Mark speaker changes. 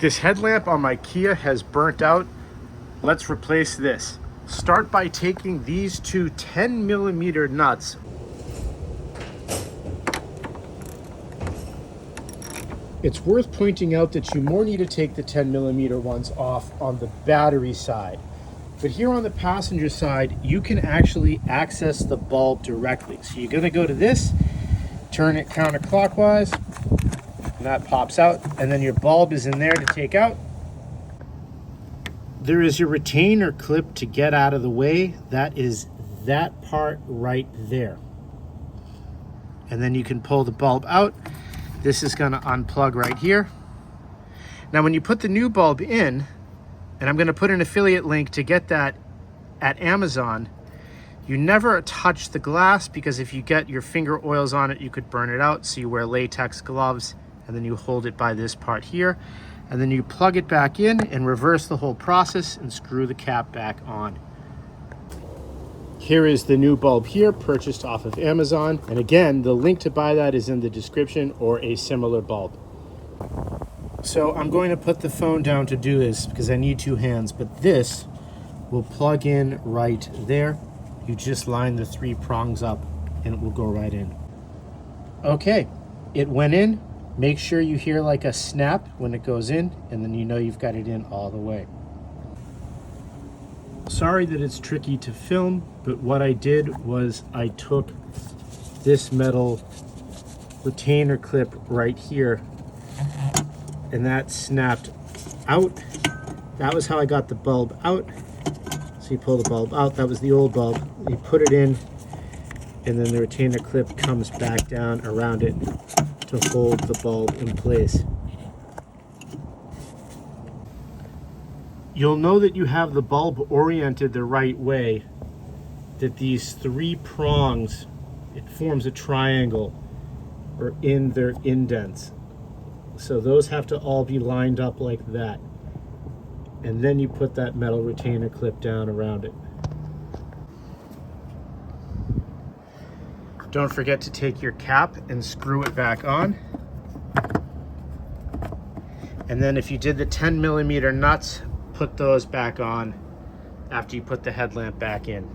Speaker 1: This headlamp on my Kia has burnt out. Let's replace this. Start by taking these two 10mm nuts. It's worth pointing out that you more need to take the 10mm ones off on the battery side. But here on the passenger side, you can actually access the bulb directly. So you're gonna go to this, turn it counterclockwise, and that pops out, and then your bulb is in there to take out. There is your retainer clip to get out of the way. That is that part right there. And then you can pull the bulb out. This is gonna unplug right here. Now when you put the new bulb in, and I'm gonna put an affiliate link to get that at Amazon, you never touch the glass, because if you get your finger oils on it, you could burn it out. So you wear latex gloves, and then you hold it by this part here, and then you plug it back in and reverse the whole process and screw the cap back on. Here is the new bulb here, purchased off of Amazon. And again, the link to buy that is in the description, or a similar bulb. So I'm going to put the phone down to do this because I need two hands, but this will plug in right there. You just line the 3 prongs up and it will go right in. Okay, it went in. Make sure you hear like a snap when it goes in, and then you know you've got it in all the way. Sorry that it's tricky to film, but what I did was I took this metal retainer clip right here, and that snapped out. That was how I got the bulb out. So you pull the bulb out, that was the old bulb. You put it in, and then the retainer clip comes back down around it to hold the bulb in place. You'll know that you have the bulb oriented the right way, that these 3 prongs, it forms a triangle, are in their indents. So those have to all be lined up like that. And then you put that metal retainer clip down around it. Don't forget to take your cap and screw it back on. And then if you did the 10mm nuts, put those back on after you put the headlamp back in.